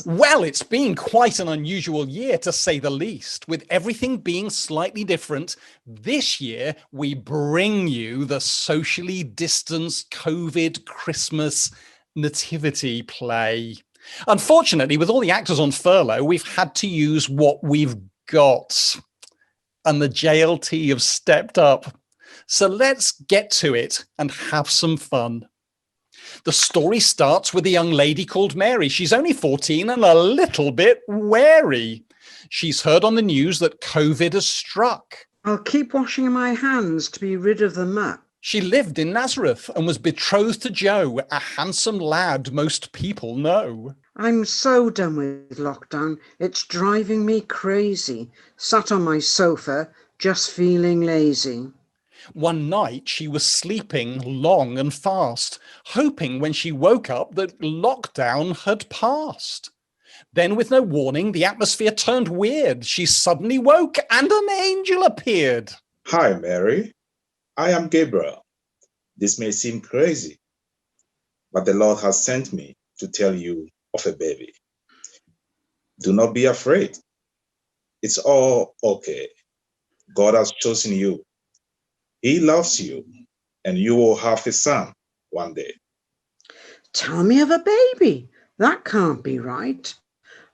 Well, it's been quite an unusual year, to say the least. With everything being slightly different, this year we bring you the socially distanced COVID Christmas nativity play. Unfortunately, with all the actors on furlough, we've had to use what we've got. And the JLT have stepped up. So let's get to it and have some fun. The story starts with a young lady called Mary. She's only 14 and a little bit wary. She's heard on the news that COVID has struck. I'll keep washing my hands to be rid of the muck. She lived in Nazareth and was betrothed to Joe, a handsome lad most people know. I'm so done with lockdown. It's driving me crazy. Sat on my sofa, just feeling lazy. One night she was sleeping long and fast, hoping when she woke up that lockdown had passed. Then, with no warning, the atmosphere turned weird. She suddenly woke and an angel appeared. Hi, Mary. I am Gabriel. This may seem crazy, but the Lord has sent me to tell you of a baby. Do not be afraid. It's all okay. God has chosen you. He loves you, and you will have a son one day. Tell me of a baby. That can't be right.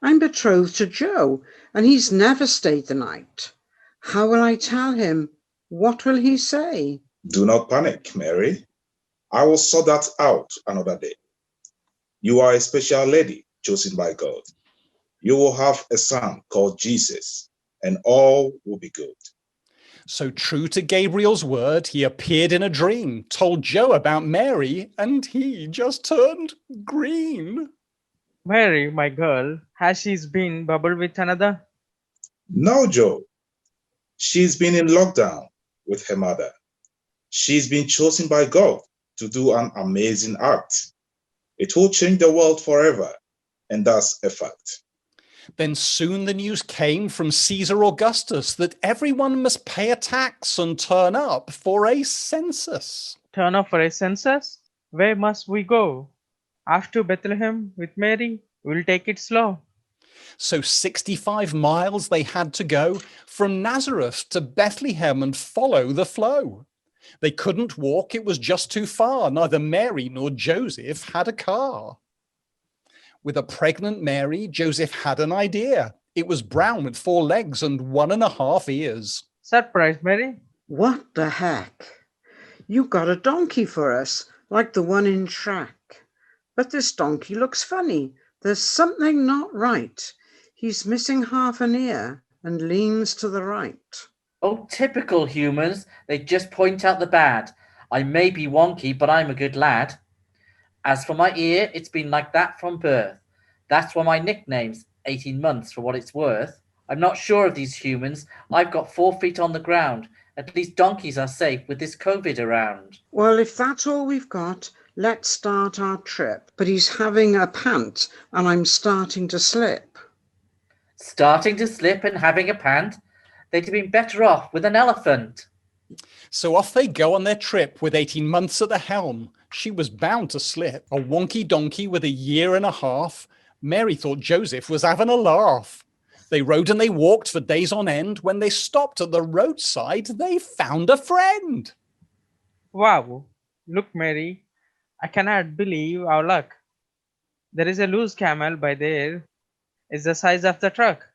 I'm betrothed to Joe, and he's never stayed the night. How will I tell him? What will he say? Do not panic, Mary. I will sort that out another day. You are a special lady chosen by God. You will have a son called Jesus, and all will be good. So, true to Gabriel's word, he appeared in a dream, told Joe about Mary, and he just turned green. Mary, my girl, has she been bubbled with another? No, Joe. She's been in lockdown with her mother. She's been chosen by God to do an amazing act. It will change the world forever, and that's a fact. Then soon the news came from Caesar Augustus that everyone must pay a tax and turn up for a census. Turn up for a census? Where must we go? After Bethlehem with Mary? We'll take it slow. So 65 miles they had to go from Nazareth to Bethlehem and follow the flow. They couldn't walk, it was just too far. Neither Mary nor Joseph had a car. With a pregnant Mary, Joseph had an idea. It was brown with 4 legs and 1.5 ears. Surprise, Mary. What the heck? You got a donkey for us, like the one in Shrek. But this donkey looks funny. There's something not right. He's missing half an ear and leans to the right. Oh, typical humans. They just point out the bad. I may be wonky, but I'm a good lad. As for my ear, it's been like that from birth. That's why my nickname's 18 months for what it's worth. I'm not sure of these humans. I've got 4 feet on the ground. At least donkeys are safe with this COVID around. Well, if that's all we've got, let's start our trip. But he's having a pant and I'm starting to slip. Starting to slip and having a pant? They'd have been better off with an elephant. So off they go on their trip with 18 months at the helm. She was bound to slip. A wonky donkey with 1.5 years. Mary thought Joseph was having a laugh. They rode and they walked for days on end. When they stopped at the roadside, they found a friend. Wow. Look, Mary. I cannot believe our luck. There is a loose camel by there. It's the size of the truck.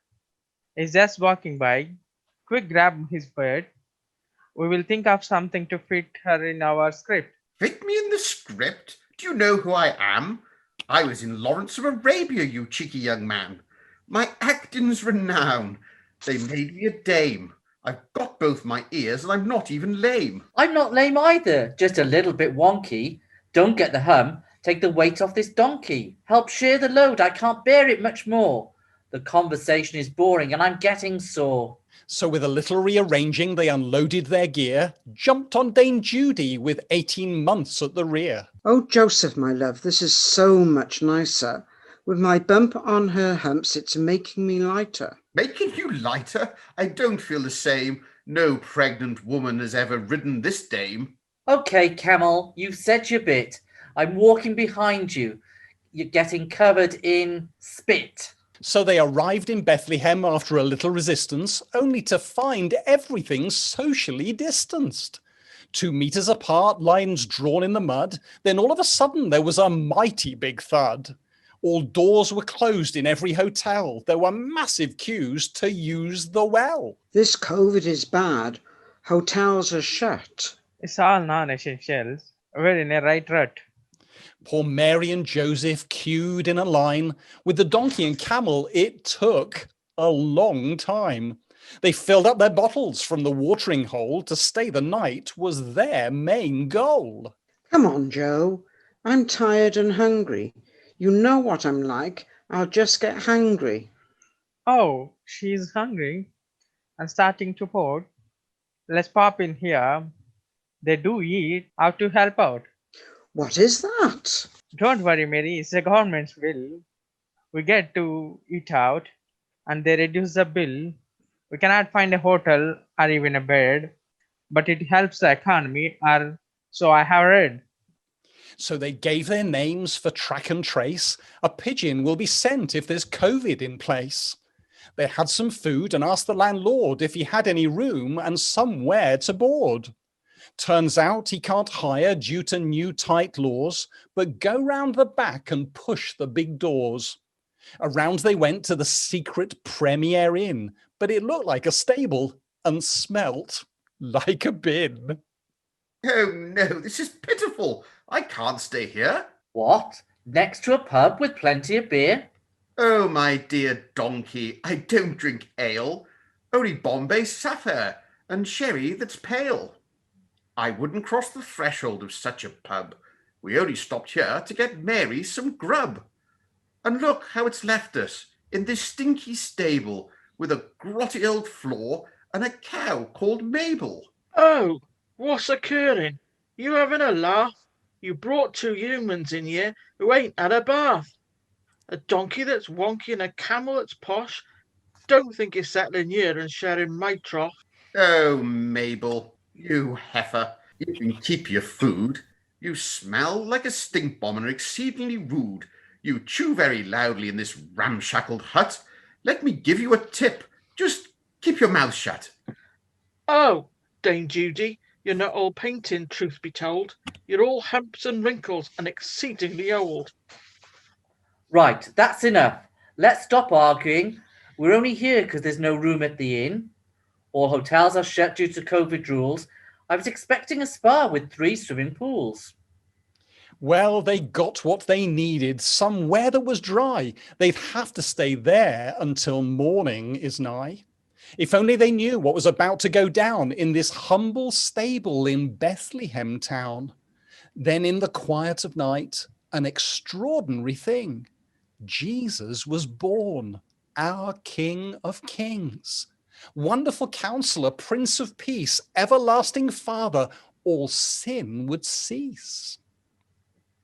He's just walking by. Quick, grab his bird. We will think of something to fit her in our script. Fit me in the script? Do you know who I am? I was in Lawrence of Arabia, you cheeky young man. My acting's renowned. They made me a dame. I've got both my ears and I'm not even lame. I'm not lame either, just a little bit wonky. Don't get the hum. Take the weight off this donkey. Help share the load. I can't bear it much more. The conversation is boring and I'm getting sore. So with a little rearranging, they unloaded their gear, jumped on Dame Judy with 18 months at the rear. Oh, Joseph, my love, this is so much nicer. With my bump on her humps, it's making me lighter. Making you lighter? I don't feel the same. No pregnant woman has ever ridden this dame. Okay, Camel, you've said your bit. I'm walking behind you. you're getting covered in spit. So they arrived in Bethlehem after a little resistance, only to find everything socially distanced. 2 meters apart, lines drawn in the mud. Then all of a sudden, there was a mighty big thud. All doors were closed in every hotel. There were massive queues to use the well. This COVID is bad. Hotels are shut. It's all non-essentials. We're in a right rut. Poor Mary and Joseph queued in a line. With the donkey and camel, it took a long time. They filled up their bottles from the watering hole. To stay the night was their main goal. Come on, Joe. I'm tired and hungry. You know what I'm like. I'll just get hangry. Oh, she's hungry and starting to pout. Let's pop in here. They do eat. How to help out? What is that? Don't worry, Mary. It's the government's bill. We get to eat out and they reduce the bill. We cannot find a hotel or even a bed, but it helps the economy, or so I have read. So they gave their names for track and trace. A pigeon will be sent if there's COVID in place. They had some food and asked the landlord if he had any room and somewhere to board. Turns out he can't hire due to new tight laws, but go round the back and push the big doors. Around they went to the secret Premier Inn, but it looked like a stable and smelt like a bin. Oh no, this is pitiful. I can't stay here. What? Next to a pub with plenty of beer? Oh, my dear donkey, I don't drink ale, only Bombay Sapphire and sherry that's pale. I wouldn't cross the threshold of such a pub. We only stopped here to get Mary some grub. And look how it's left us, in this stinky stable, with a grotty old floor and a cow called Mabel. Oh, what's occurring? You having a laugh? You brought 2 humans in here who ain't had a bath. A donkey that's wonky and a camel that's posh. Don't think you're settling here and sharing my trough. Oh, Mabel, you heifer, you can keep your food. You smell like a stink bomb and are exceedingly rude. You chew very loudly in this ramshackled hut. Let me give you a tip. Just keep your mouth shut. Oh, Dame Judy, you're not all painting, truth be told. You're all humps and wrinkles and exceedingly old. Right, that's enough. Let's stop arguing. We're only here because there's no room at the inn. All hotels are shut due to COVID rules. I was expecting a spa with 3 swimming pools. Well, they got what they needed, somewhere that was dry. They'd have to stay there until morning is nigh. If only they knew what was about to go down in this humble stable in Bethlehem town. Then in the quiet of night, an extraordinary thing. Jesus was born, our King of Kings. Wonderful Counselor, Prince of Peace, everlasting Father, all sin would cease.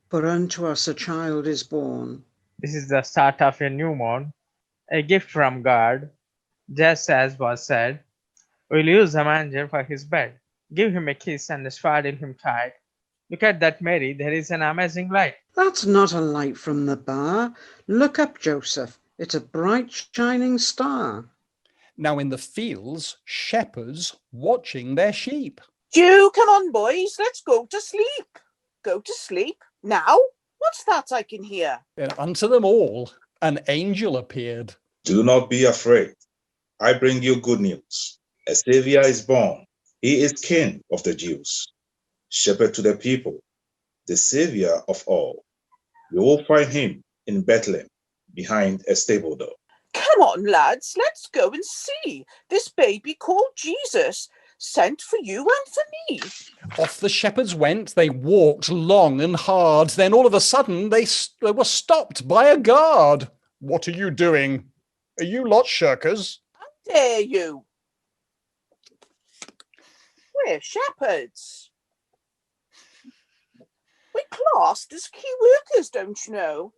For unto us a child is born. This is the start of a new morn, a gift from God, just as was said. We'll use the manger for his bed. Give him a kiss and swaddle him tight. Look at that, Mary, there is an amazing light. That's not a light from the bar. Look up, Joseph. It's a bright shining star. Now in the fields, shepherds watching their sheep. Do come on, boys, let's go to sleep. Go to sleep? Now? What's that I can hear? Then unto them all an angel appeared. Do not be afraid. I bring you good news. A Savior is born. He is King of the Jews. Shepherd to the people, the Savior of all. You will find him in Bethlehem, behind a stable door. Come on, lads, let's go and see this baby called Jesus, sent for you and for me. Off the shepherds went, they walked long and hard. Then all of a sudden they were stopped by a guard. What are you doing? Are you lot shirkers? How dare you? We're shepherds. We're classed as key workers, don't you know?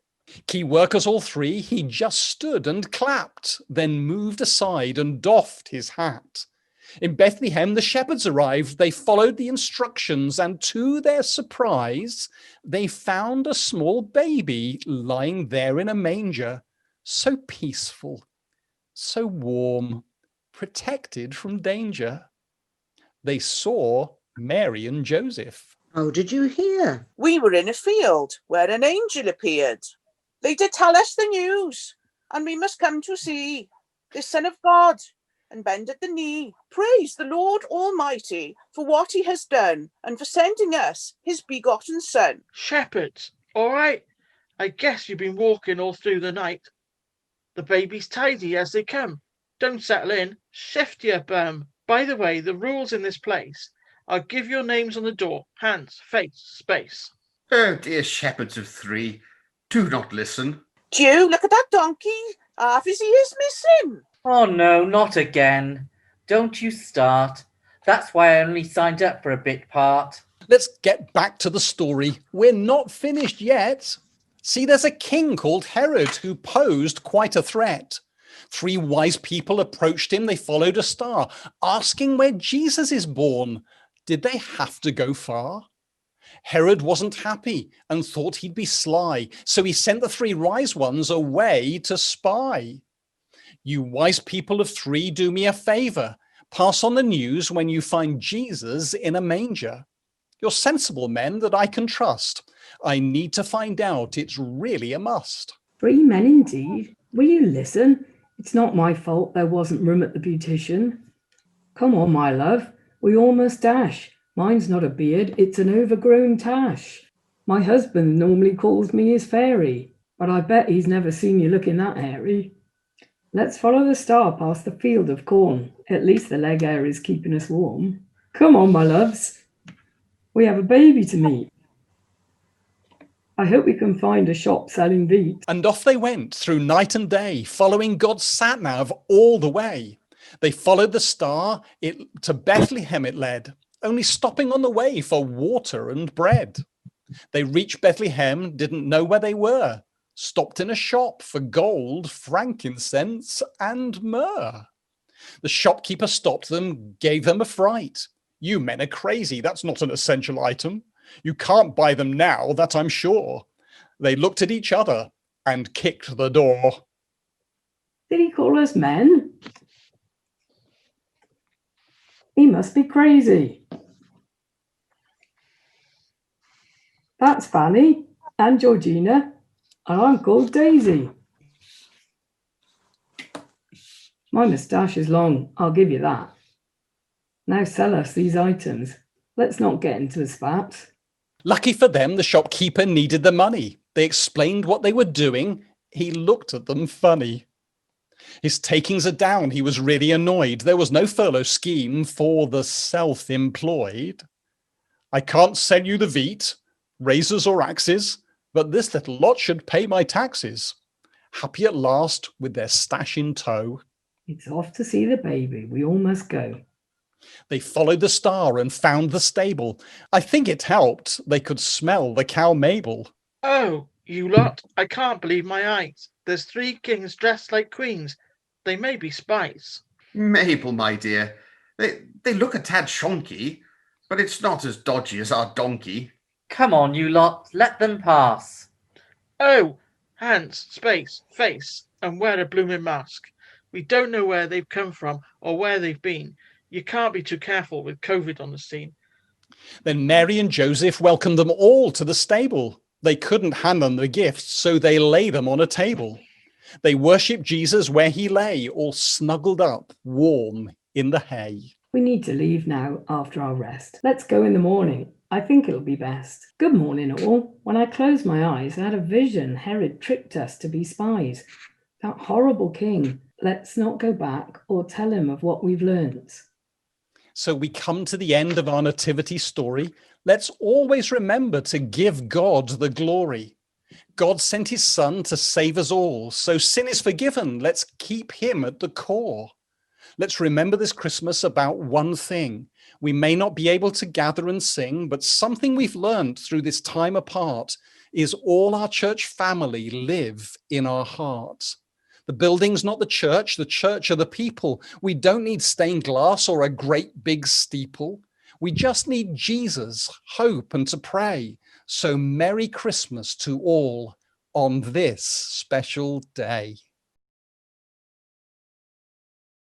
Key workers all 3, he just stood and clapped, then moved aside and doffed his hat. In Bethlehem, the shepherds arrived. They followed the instructions, and to their surprise, they found a small baby lying there in a manger, so peaceful, so warm, protected from danger. They saw Mary and Joseph. Oh, did you hear? We were in a field where an angel appeared. They did tell us the news, and we must come to see the Son of God and bend at the knee. Praise the Lord Almighty for what he has done and for sending us his begotten Son. Shepherds, all right? I guess you've been walking all through the night. The baby's tidy as they come. Don't settle in. Shift your bum. By the way, the rules in this place are give your names on the door, hands, face, space. Oh, dear shepherds of three, do not listen. Jew, look at that donkey. Half his ears missing. Oh no, not again. Don't you start. That's why I only signed up for a bit part. Let's get back to the story. We're not finished yet. See, there's a king called Herod who posed quite a threat. 3 wise people approached him. They followed a star, asking where Jesus is born. Did they have to go far? Herod wasn't happy and thought he'd be sly, so he sent the 3 wise ones away to spy. You wise people of 3, do me a favor. Pass on the news when you find Jesus in a manger. You're sensible men that I can trust. I need to find out. It's really a must. 3 men indeed. Will you listen? It's not my fault there wasn't room at the beautician. Come on, my love. We all must dash. Mine's not a beard, it's an overgrown tash. My husband normally calls me his fairy, but I bet he's never seen you looking that hairy. Let's follow the star past the field of corn. At least the leg air is keeping us warm. Come on, my loves. We have a baby to meet. I hope we can find a shop selling wheat. And off they went through night and day, following God's sat-nav all the way. They followed the star, to Bethlehem it led, only stopping on the way for water and bread. They reached Bethlehem, didn't know where they were, stopped in a shop for gold, frankincense, and myrrh. The shopkeeper stopped them, gave them a fright. You men are crazy, that's not an essential item. You can't buy them now, that I'm sure. They looked at each other and kicked the door. Did he call us men? He must be crazy. That's Fanny and Georgina, and I'm called Daisy. My moustache is long, I'll give you that. Now sell us these items. Let's not get into a spat. Lucky for them, the shopkeeper needed the money. They explained what they were doing. He looked at them funny. His takings are down. He was really annoyed. There was no furlough scheme for the self-employed. I can't sell you the wheat, razors or axes, but this little lot should pay my taxes. Happy at last with their stash in tow. It's off to see the baby. We all must go. They followed the star and found the stable. I think it helped. They could smell the cow Mabel. Oh, you lot, I can't believe my eyes. There's 3 kings dressed like queens. They may be spies. Mabel, my dear, they look a tad shonky, but it's not as dodgy as our donkey. Come on, you lot, let them pass. Oh, hands, space, face, and wear a blooming mask. We don't know where they've come from or where they've been. You can't be too careful with COVID on the scene. Then Mary and Joseph welcomed them all to the stable. They couldn't hand them the gifts, so they lay them on a table. They worshipped Jesus where he lay, all snuggled up, warm in the hay. We need to leave now after our rest. Let's go in the morning. I think it'll be best. Good morning, all. When I closed my eyes, I had a vision. Herod tricked us to be spies. That horrible king. Let's not go back or tell him of what we've learnt. So we come to the end of our nativity story. Let's always remember to give God the glory. God sent his son to save us all. So sin is forgiven. Let's keep him at the core. Let's remember this Christmas about one thing. We may not be able to gather and sing, but something we've learned through this time apart is all our church family live in our hearts. The building's not the church are the people. We don't need stained glass or a great big steeple. We just need Jesus, hope, and to pray. So Merry Christmas to all on this special day.